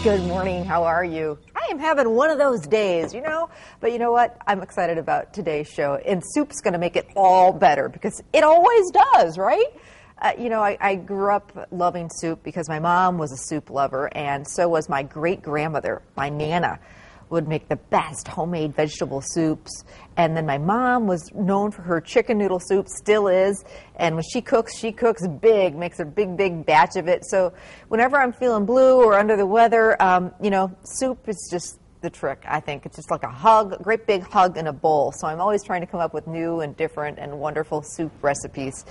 Good morning. How are you? I am having one of those days, you know. But you know what? I'm excited about today's show. And soup's going to make it all better because it always does, right? I grew up loving soup because my mom was a soup lover, and so was my great-grandmother, my Nana, would make the best homemade vegetable soups. And then my mom was known for her chicken noodle soup, still is. And when she cooks big, makes a big batch of it. So whenever I'm feeling blue or under the weather, soup is just the trick, I think. It's just like a hug, a great big hug in a bowl. So I'm always trying to come up with new and different and wonderful soup recipes.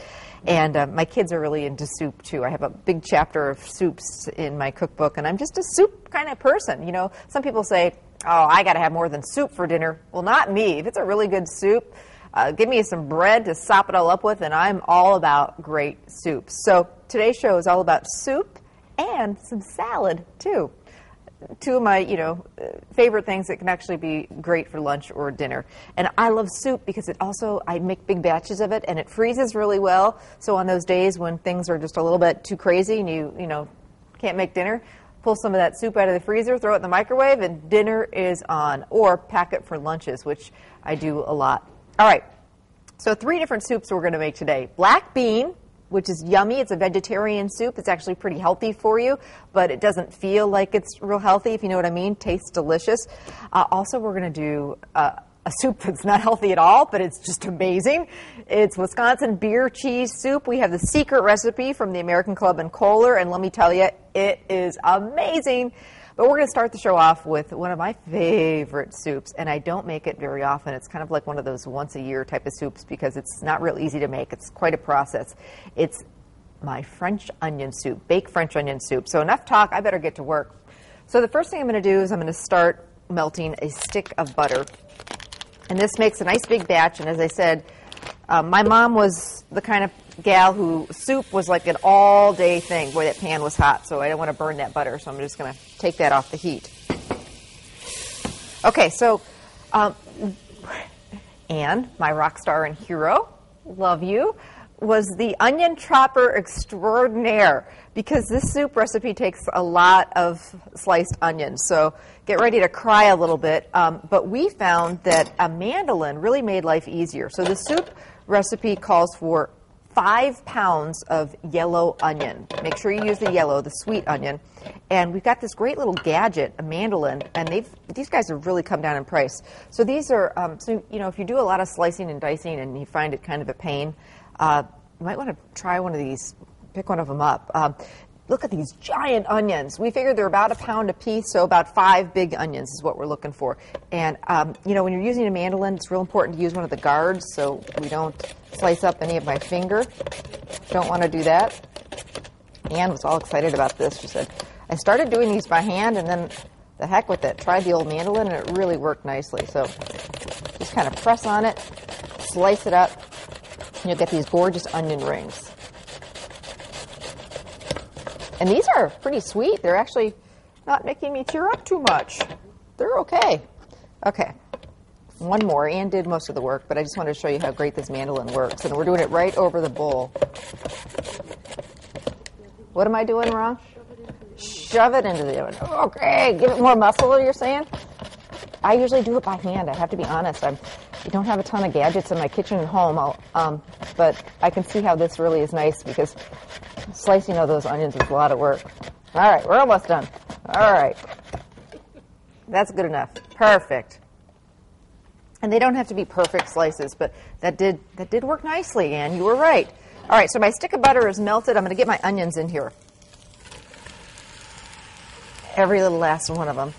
And my kids are really into soup, too. I have a big chapter of soups in my cookbook, and I'm just a soup kind of person. You know, some people say, oh, I got to have more than soup for dinner. Well, not me. If it's a really good soup, give me some bread to sop it all up with, and I'm all about great soups. So today's show is all about soup and some salad, too. Two of my, favorite things that can actually be great for lunch or dinner. And I love soup because I make big batches of it, and it freezes really well. So on those days when things are just a little bit too crazy and you can't make dinner, pull some of that soup out of the freezer, throw it in the microwave, and dinner is on. Or pack it for lunches, which I do a lot. All right, so 3 different soups we're going to make today. Black bean, which is yummy. It's a vegetarian soup. It's actually pretty healthy for you, but it doesn't feel like it's real healthy, if you know what I mean. Tastes delicious. Also, we're going to do a soup that's not healthy at all, but it's just amazing. It's Wisconsin beer cheese soup. We have the secret recipe from the American Club in Kohler, and let me tell you, it is amazing. But we're going to start the show off with one of my favorite soups, and I don't make it very often. It's kind of like one of those once-a-year type of soups because it's not real easy to make. It's quite a process. It's my French onion soup, baked French onion soup. So enough talk, I better get to work. So the first thing I'm going to do is I'm going to start melting a stick of butter. And this makes a nice big batch, and as I said, my mom was the kind of gal who soup was like an all-day thing. Boy, that pan was hot, so I don't want to burn that butter, so I'm just going to take that off the heat. Okay, so Anne, my rock star and hero, love you, was the onion chopper extraordinaire because this soup recipe takes a lot of sliced onions. So get ready to cry a little bit. But we found that a mandolin really made life easier. So the soup recipe calls for 5 pounds of yellow onion. Make sure you use the yellow, the sweet onion. And we've got this great little gadget, a mandolin, and these guys have really come down in price. So these are, if you do a lot of slicing and dicing and you find it kind of a pain, you might want to try one of these, pick one of them up. Look at these giant onions. We figured they're about a pound a piece, so about 5 big onions is what we're looking for. And, when you're using a mandolin, it's real important to use one of the guards so we don't slice up any of my finger. Don't want to do that. Anne was all excited about this. She said, I started doing these by hand, and then the heck with it. Tried the old mandolin, and it really worked nicely. So just kind of press on it, slice it up, and you'll get these gorgeous onion rings. And these are pretty sweet. They're actually not making me tear up too much. They're okay. Okay, one more. Anne did most of the work, but I just wanted to show you how great this mandolin works. And we're doing it right over the bowl. What am I doing wrong? Shove it into the oven. Okay, give it more muscle, you're saying? I usually do it by hand. I have to be honest. I don't have a ton of gadgets in my kitchen at home, but I can see how this really is nice because slicing of those onions is a lot of work. All right, we're almost done. All right. That's good enough. Perfect. And they don't have to be perfect slices, but that did work nicely, Anne. You were right. All right, so my stick of butter is melted. I'm going to get my onions in here. Every little last one of them.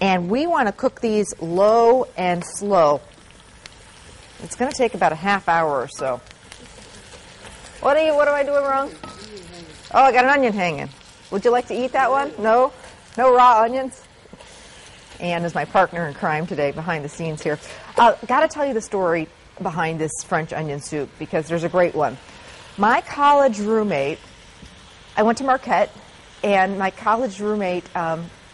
And we want to cook these low and slow. It's going to take about a half hour or so. What am I doing wrong? Oh, I got an onion hanging. Would you like to eat that one? No? No raw onions? Anne is my partner in crime today behind the scenes here. Got to tell you the story behind this French onion soup because there's a great one. My college roommate, I went to Marquette, and my college roommate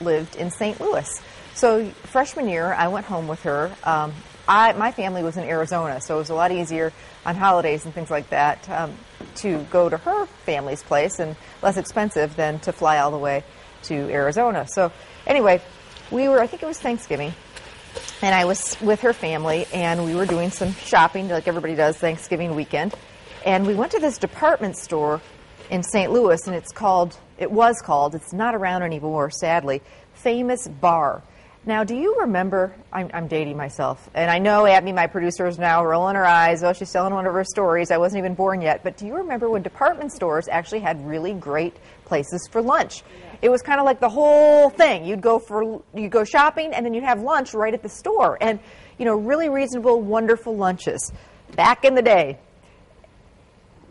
lived in St. Louis. So freshman year, I went home with her, my family was in Arizona, so it was a lot easier on holidays and things like that to go to her family's place, and less expensive than to fly all the way to Arizona. So anyway, I think it was Thanksgiving, and I was with her family, and we were doing some shopping like everybody does Thanksgiving weekend. And we went to this department store in St. Louis, and it's not around anymore, sadly, Famous Bar. Now, do you remember, I'm dating myself, and I know Abby, my producer, is now rolling her eyes. Oh, she's telling one of her stories. I wasn't even born yet. But do you remember when department stores actually had really great places for lunch? Yeah. It was kind of like the whole thing. You'd go shopping, and then you'd have lunch right at the store. And, really reasonable, wonderful lunches. Back in the day.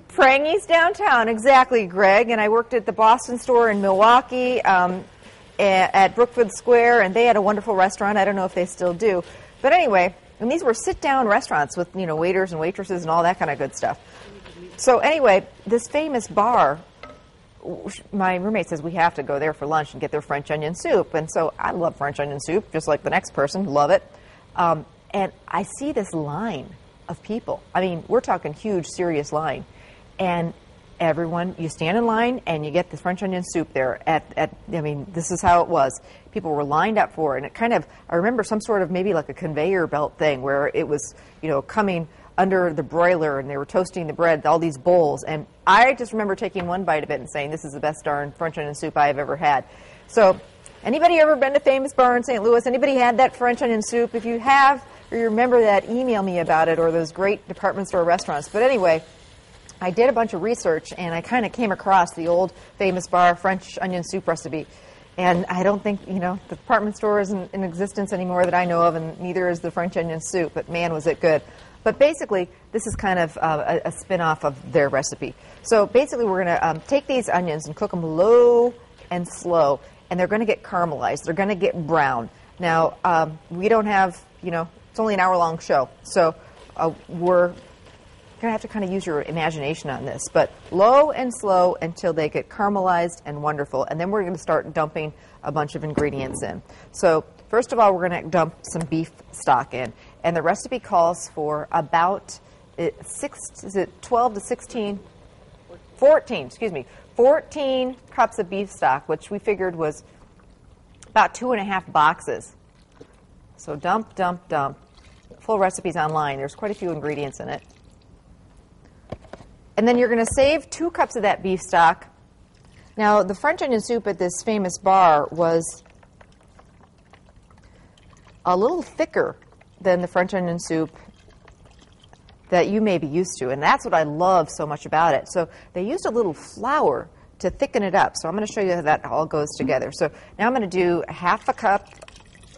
Prangies downtown, exactly, Greg. And I worked at the Boston store in Milwaukee, at Brookfield Square, and they had a wonderful restaurant. I don't know if they still do. But anyway, and these were sit-down restaurants with, waiters and waitresses and all that kind of good stuff. So anyway, this Famous Bar, my roommate says we have to go there for lunch and get their French onion soup. And so I love French onion soup, just like the next person, love it. And I see this line of people. I mean, we're talking huge, serious line. And everyone, you stand in line and you get the French onion soup there this is how it was. People were lined up for it. And it kind of, I remember some sort of maybe like a conveyor belt thing where it was, coming under the broiler and they were toasting the bread, all these bowls. And I just remember taking one bite of it and saying, this is the best darn French onion soup I've ever had. So anybody ever been to Famous Bar in St. Louis? Anybody had that French onion soup? If you have, or you remember that, email me about it, or those great department store restaurants. But anyway, I did a bunch of research, and I kind of came across the old Famous Bar French onion soup recipe. And I don't think, the department store isn't in existence anymore that I know of, and neither is the French onion soup, but man, was it good. But basically, this is kind of a spin-off of their recipe. So basically, we're going to take these onions and cook them low and slow, and they're going to get caramelized. They're going to get brown. Now, we don't have, it's only an hour-long show, so we're going to have to kind of use your imagination on this, but low and slow until they get caramelized and wonderful, and then we're going to start dumping a bunch of ingredients in. So first of all, we're going to dump some beef stock in, and the recipe calls for about 12 to 16, 14 cups of beef stock, which we figured was about 2.5 boxes. So dump, dump, dump. Full recipe's online. There's quite a few ingredients in it. And then you're going to save 2 cups of that beef stock. Now, the French onion soup at this Famous Bar was a little thicker than the French onion soup that you may be used to, and that's what I love so much about it. So they used a little flour to thicken it up. So I'm going to show you how that all goes together. So now I'm going to do half a cup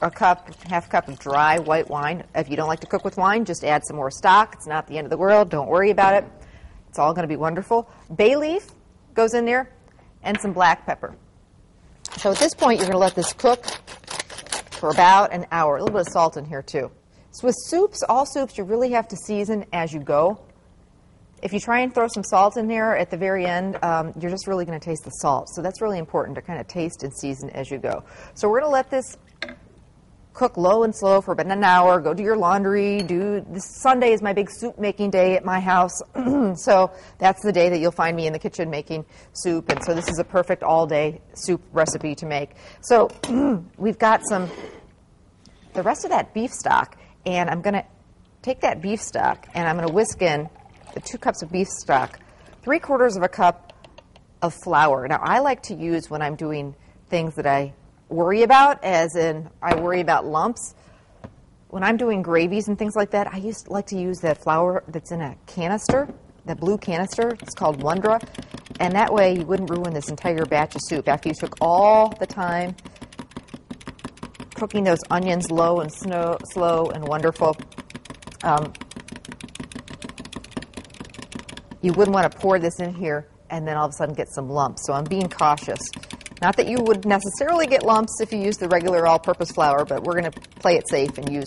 of dry white wine. If you don't like to cook with wine, just add some more stock. It's not the end of the world. Don't worry about it. It's all going to be wonderful. Bay leaf goes in there, and some black pepper. So at this point, you're going to let this cook for about an hour. A little bit of salt in here, too. So with soups, all soups, you really have to season as you go. If you try and throw some salt in there at the very end, you're just really going to taste the salt. So that's really important to kind of taste and season as you go. So we're going to let this cook low and slow for about an hour. Go do your laundry. This Sunday is my big soup making day at my house. So that's the day that you'll find me in the kitchen making soup. And so this is a perfect all-day soup recipe to make. So we've got the rest of that beef stock. And I'm going to take that beef stock and I'm going to whisk in the 2 cups of beef stock, 3/4 of a cup of flour. Now, I like to use, when I'm doing things that I worry about, as in I worry about lumps, when I'm doing gravies and things like that, I like to use that flour that's in a canister, that blue canister. It's called Wondra. And that way you wouldn't ruin this entire batch of soup. After you took all the time cooking those onions low and slow and wonderful, you wouldn't want to pour this in here and then all of a sudden get some lumps. So I'm being cautious. Not that you would necessarily get lumps if you use the regular all-purpose flour, but we're going to play it safe and use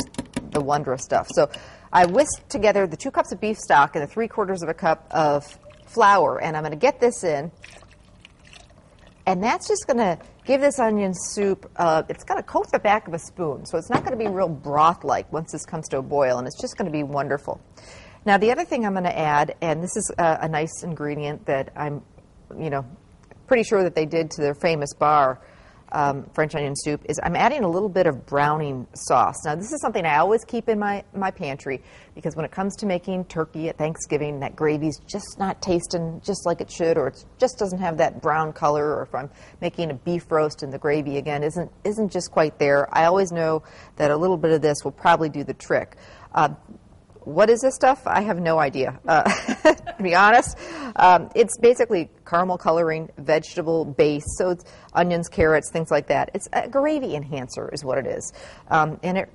the Wondra stuff. So I whisked together the 2 cups of beef stock and the 3/4 of a cup of flour, and I'm going to get this in. And that's just going to give this onion soup, it's going to coat the back of a spoon. So it's not going to be real broth-like once this comes to a boil, and it's just going to be wonderful. Now, the other thing I'm going to add, and this is a nice ingredient that I'm, pretty sure that they did to their famous bar, French onion soup, is I'm adding a little bit of browning sauce. Now, this is something I always keep in my pantry because when it comes to making turkey at Thanksgiving, that gravy's just not tasting just like it should, or it just doesn't have that brown color, or if I'm making a beef roast and the gravy, again, isn't just quite there. I always know that a little bit of this will probably do the trick. What is this stuff? I have no idea, to be honest. It's basically caramel coloring, vegetable base, so it's onions, carrots, things like that. It's a gravy enhancer is what it is. And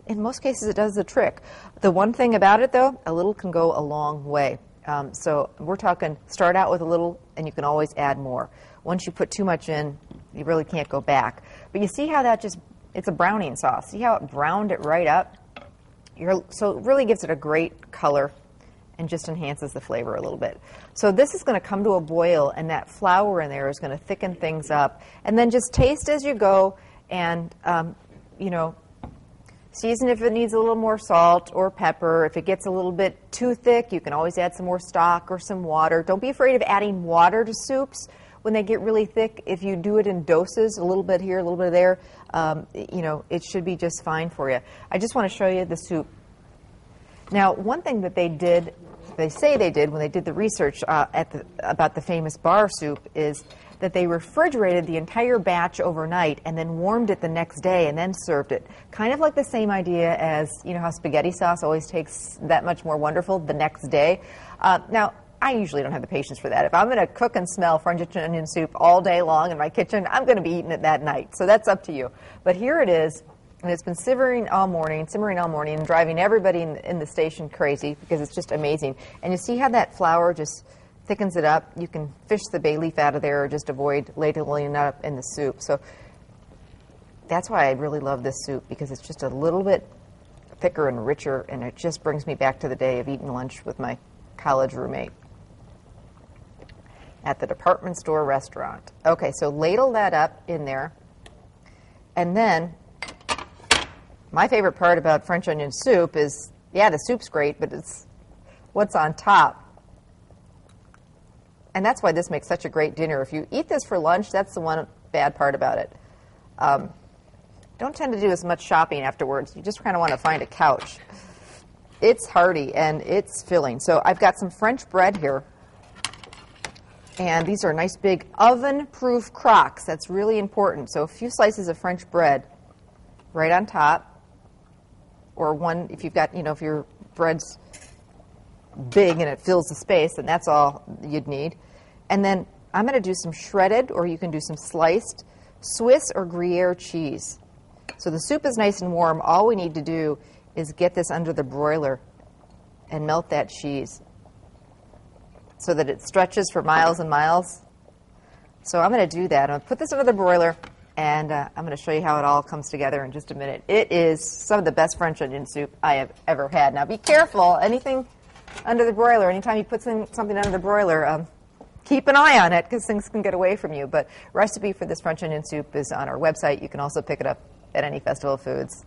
in most cases, it does the trick. The one thing about it, though, a little can go a long way. So we're talking start out with a little, and you can always add more. Once you put too much in, you really can't go back. But you see how it's a browning sauce. See how it browned it right up? So it really gives it a great color and just enhances the flavor a little bit. So this is going to come to a boil, and that flour in there is going to thicken things up. And then just taste as you go, and, season if it needs a little more salt or pepper. If it gets a little bit too thick, you can always add some more stock or some water. Don't be afraid of adding water to soups when they get really thick. If you do it in doses, a little bit here, a little bit there, it should be just fine for you. I just want to show you the soup. Now, one thing that they say they did when they did the research about the famous bar soup is that they refrigerated the entire batch overnight and then warmed it the next day and then served it. Kind of like the same idea as, how spaghetti sauce always takes that much more wonderful the next day. Now, I usually don't have the patience for that. If I'm going to cook and smell French onion soup all day long in my kitchen, I'm going to be eating it that night. So that's up to you. But here it is, and it's been simmering all morning, and driving everybody in the station crazy because it's just amazing. And you see how that flour just thickens it up? You can fish the bay leaf out of there or just avoid ladling it up in the soup. So that's why I really love this soup, because it's just a little bit thicker and richer, and it just brings me back to the day of eating lunch with my college roommate at the department store restaurant. Okay, so ladle that up in there. And then my favorite part about French onion soup is, the soup's great, but it's what's on top. And that's why this makes such a great dinner. If you eat this for lunch, that's the one bad part about it. Don't tend to do as much shopping afterwards. You just kind of want to find a couch. It's hearty and it's filling. So I've got some French bread here. And these are nice big oven-proof crocks. That's really important. So a few slices of French bread right on top. Or one, if you've got, if your bread's big and it fills the space, then that's all you'd need. And then I'm going to do some shredded, or you can do some sliced, Swiss or Gruyere cheese. So the soup is nice and warm. All we need to do is get this under the broiler and melt that cheese so that it stretches for miles and miles. So I'm going to do that. I'm going to put this under the broiler, and I'm going to show you how it all comes together in just a minute. It is some of the best French onion soup I have ever had. Now, be careful. Anything under the broiler, anytime you put something under the broiler, keep an eye on it because things can get away from you. But recipe for this French onion soup is on our website. You can also pick it up at any Festival of Foods.